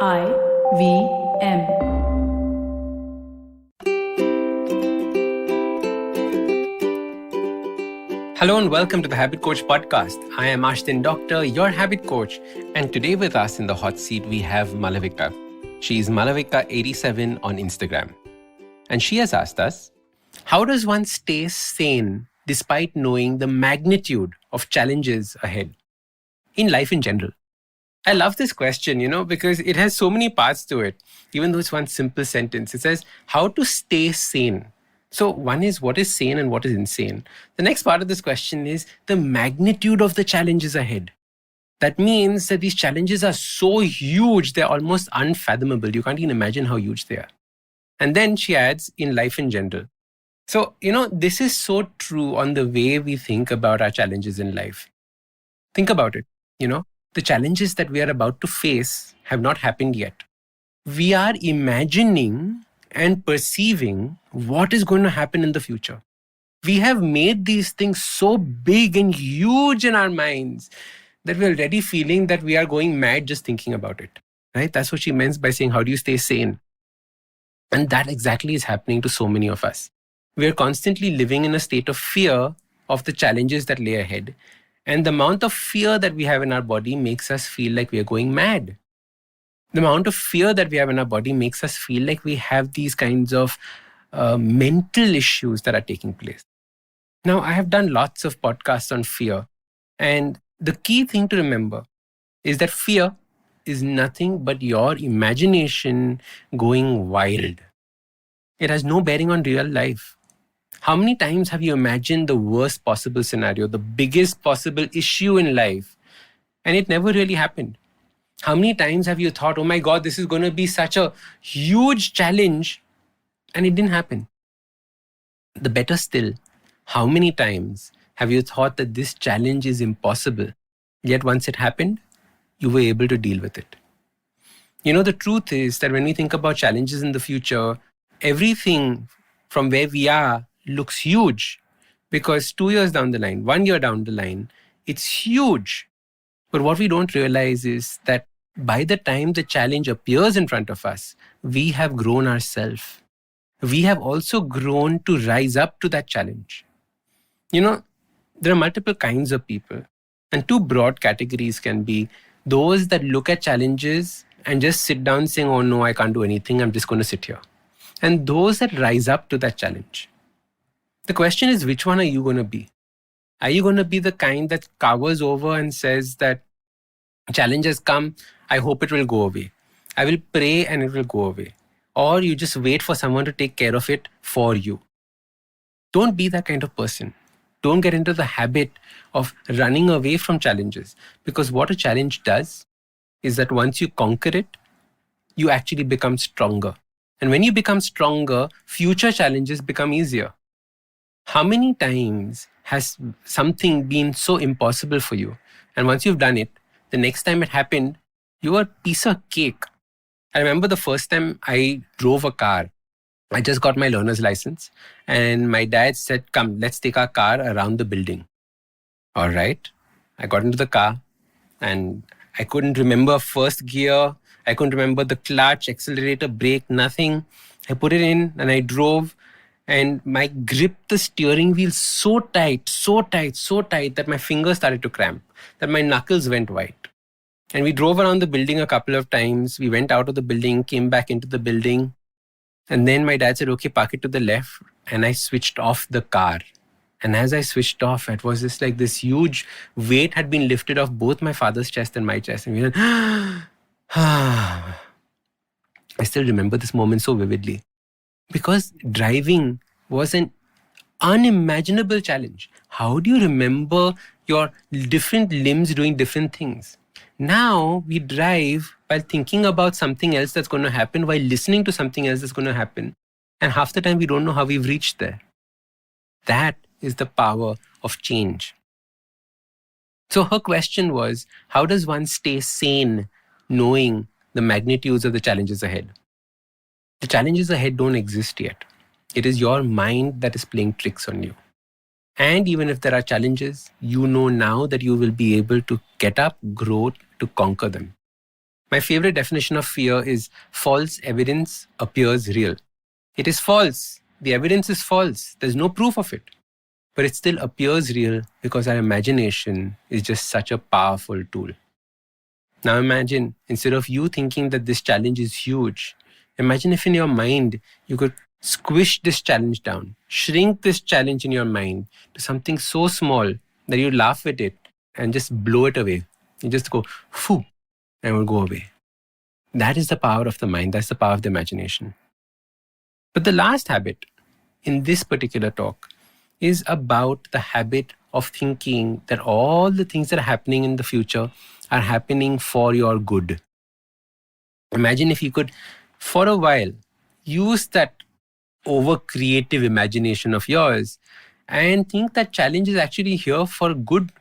IVM. Hello and welcome to the Habit Coach podcast. I am Ashdin Doctor, your habit coach. And today with us in the hot seat, we have Malavika. She is Malavika87 on Instagram. And she has asked us, how does one stay sane despite knowing the magnitude of challenges ahead in life in general? I love this question, because it has so many parts to it. Even though it's one simple sentence, it says how to stay sane. So one is what is sane and what is insane. The next part of this question is the magnitude of the challenges ahead. That means that these challenges are so huge, they're almost unfathomable. You can't even imagine how huge they are. And then she adds in life in general. So, this is so true on the way we think about our challenges in life. Think about it, the challenges that we are about to face have not happened yet. We are imagining and perceiving what is going to happen in the future. We have made these things so big and huge in our minds that we're already feeling that we are going mad just thinking about it. Right? That's what she meant by saying, how do you stay sane? And that exactly is happening to so many of us. We are constantly living in a state of fear of the challenges that lay ahead. And the amount of fear that we have in our body makes us feel like we are going mad. The amount of fear that we have in our body makes us feel like we have these kinds of mental issues that are taking place. Now, I have done lots of podcasts on fear. And the key thing to remember is that fear is nothing but your imagination going wild. It has no bearing on real life. How many times have you imagined the worst possible scenario, the biggest possible issue in life, and it never really happened? How many times have you thought, oh my God, this is going to be such a huge challenge, and it didn't happen? The better still, how many times have you thought that this challenge is impossible, yet once it happened, you were able to deal with it? The truth is that when we think about challenges in the future, everything from where we are looks huge, because 2 years down the line, 1 year down the line, it's huge. But what we don't realize is that by the time the challenge appears in front of us, we have grown ourselves. We have also grown to rise up to that challenge. There are multiple kinds of people, and two broad categories can be those that look at challenges and just sit down saying, oh no, I can't do anything, I'm just going to sit here. And those that rise up to that challenge. The question is, which one are you going to be? Are you going to be the kind that cowers over and says that challenge has come, I hope it will go away. I will pray and it will go away. Or you just wait for someone to take care of it for you. Don't be that kind of person. Don't get into the habit of running away from challenges, because what a challenge does is that once you conquer it, you actually become stronger. And when you become stronger, future challenges become easier. How many times has something been so impossible for you? And once you've done it, the next time it happened, you were a piece of cake. I remember the first time I drove a car. I just got my learner's license. And my dad said, come, let's take our car around the building. All right. I got into the car and I couldn't remember first gear. I couldn't remember the clutch, accelerator, brake, nothing. I put it in and I drove. And my gripped the steering wheel so tight that my fingers started to cramp, that my knuckles went white. And we drove around the building a couple of times. We went out of the building, came back into the building. And then my dad said, okay, park it to the left. And I switched off the car. And as I switched off, it was just like this huge weight had been lifted off both my father's chest and my chest. And we went, I still remember this moment so vividly. Because driving was an unimaginable challenge. How do you remember your different limbs doing different things? Now we drive while thinking about something else that's going to happen, while listening to something else that's going to happen. And half the time we don't know how we've reached there. That is the power of change. So her question was, how does one stay sane knowing the magnitudes of the challenges ahead? The challenges ahead don't exist yet. It is your mind that is playing tricks on you. And even if there are challenges, you know now that you will be able to get up, grow, to conquer them. My favorite definition of fear is false evidence appears real. It is false. The evidence is false. There's no proof of it. But it still appears real because our imagination is just such a powerful tool. Now imagine, instead of you thinking that this challenge is huge, imagine if in your mind you could squish this challenge down, shrink this challenge in your mind to something so small that you laugh at it and just blow it away. You just go, phew, and it will go away. That is the power of the mind. That's the power of the imagination. But the last habit in this particular talk is about the habit of thinking that all the things that are happening in the future are happening for your good. Imagine if you could, for a while, use that over creative imagination of yours and think that challenge is actually here for good,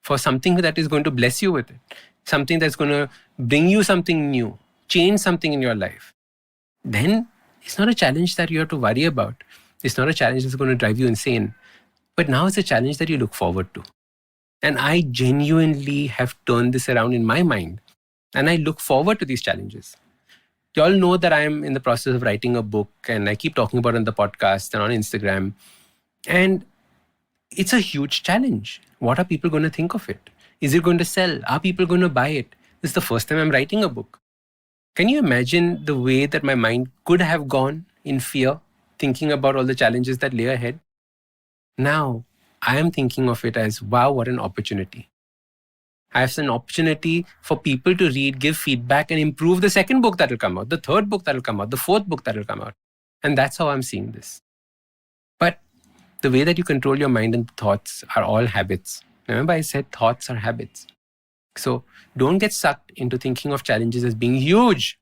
for something that is going to bless you with it, something that's going to bring you something new, change something in your life. Then it's not a challenge that you have to worry about. It's not a challenge that's going to drive you insane. But now it's a challenge that you look forward to. And I genuinely have turned this around in my mind. And I look forward to these challenges. You all know that I'm in the process of writing a book, and I keep talking about it on the podcast and on Instagram. And it's a huge challenge. What are people going to think of it? Is it going to sell? Are people going to buy it? This is the first time I'm writing a book. Can you imagine the way that my mind could have gone in fear, thinking about all the challenges that lay ahead? Now, I am thinking of it as, wow, what an opportunity. I have an opportunity for people to read, give feedback, and improve the second book that will come out, the third book that will come out, the fourth book that will come out. And that's how I'm seeing this. But the way that you control your mind and thoughts are all habits. Remember, I said thoughts are habits. So don't get sucked into thinking of challenges as being huge.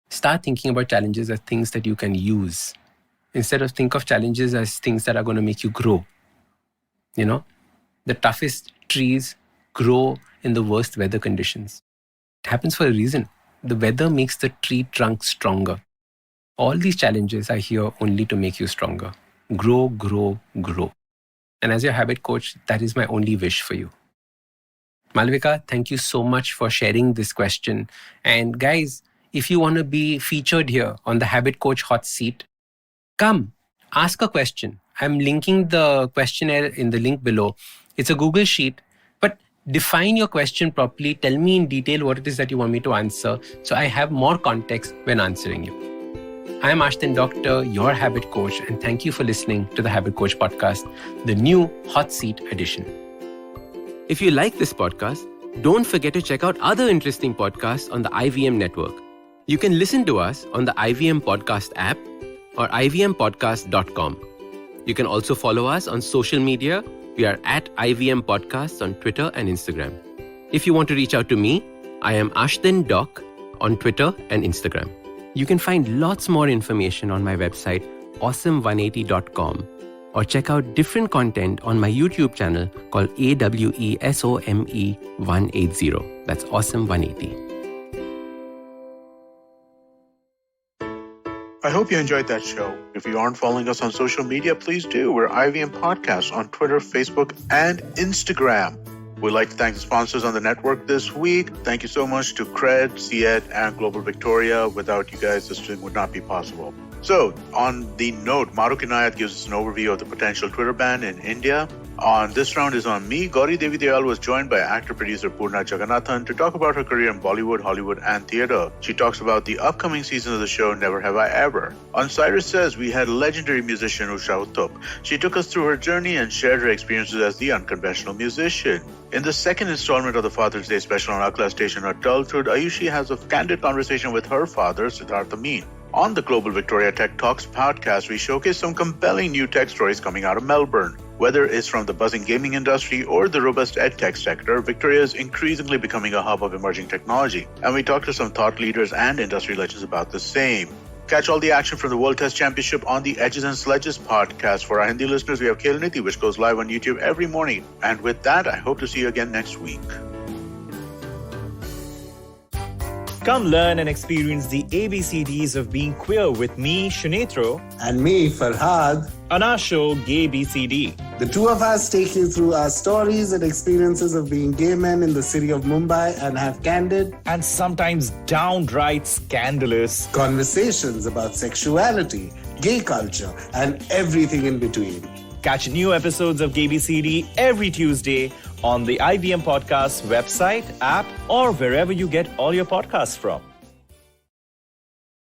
Start thinking about challenges as things that you can use. Instead of think of challenges as things that are going to make you grow. You know, the toughest trees grow in the worst weather conditions. It happens for a reason. The weather makes the tree trunk stronger. All these challenges are here only to make you stronger. Grow, grow, grow. And as your habit coach, that is my only wish for you. Malavika, thank you so much for sharing this question. And guys, if you want to be featured here on the Habit Coach Hot Seat, come, ask a question. I'm linking the questionnaire in the link below. It's a Google Sheet, but define your question properly. Tell me in detail what it is that you want me to answer, so I have more context when answering you. I'm Ashdin Doctor, your habit coach, and thank you for listening to the Habit Coach Podcast, the new Hot Seat edition. If you like this podcast, don't forget to check out other interesting podcasts on the IVM network. You can listen to us on the IVM Podcast app or ivmpodcast.com. You can also follow us on social media. We are at IVM Podcasts on Twitter and Instagram. If you want to reach out to me, I am Ashdin Doc on Twitter and Instagram. You can find lots more information on my website, awesome180.com, or check out different content on my YouTube channel called AWESOME 180. That's Awesome 180. I hope you enjoyed that show. If you aren't following us on social media, please do. We're IVM Podcasts on Twitter, Facebook, and Instagram. We'd like to thank the sponsors on the network this week. Thank you so much to Cred, CED, and Global Victoria. Without you guys, this thing would not be possible. So, on the note, Maruk Inayat gives us an overview of the potential Twitter ban in India. On this round is on me. Gauri Devi Dayal was joined by actor-producer Purna Jagannathan to talk about her career in Bollywood, Hollywood, and theatre. She talks about the upcoming season of the show Never Have I Ever. On Cyrus Says, we had legendary musician Usha Uttup. She took us through her journey and shared her experiences as the unconventional musician. In the second installment of the Father's Day special on Akla Station Adulthood, Ayushi has a candid conversation with her father, Siddharth Amin. On the Global Victoria Tech Talks podcast, we showcase some compelling new tech stories coming out of Melbourne. Whether it's from the buzzing gaming industry or the robust edtech sector, Victoria is increasingly becoming a hub of emerging technology. And we talk to some thought leaders and industry legends about the same. Catch all the action from the World Test Championship on the Edges and Sledges podcast. For our Hindi listeners, we have Khel Niti, which goes live on YouTube every morning. And with that, I hope to see you again next week. Come learn and experience the ABCDs of being queer with me, Shunetro, and me, Farhad, on our show, Gay BCD. The two of us take you through our stories and experiences of being gay men in the city of Mumbai and have candid and sometimes downright scandalous conversations about sexuality, gay culture, and everything in between. Catch new episodes of GayBCD every Tuesday on the IVM Podcast website, app, or wherever you get all your podcasts from.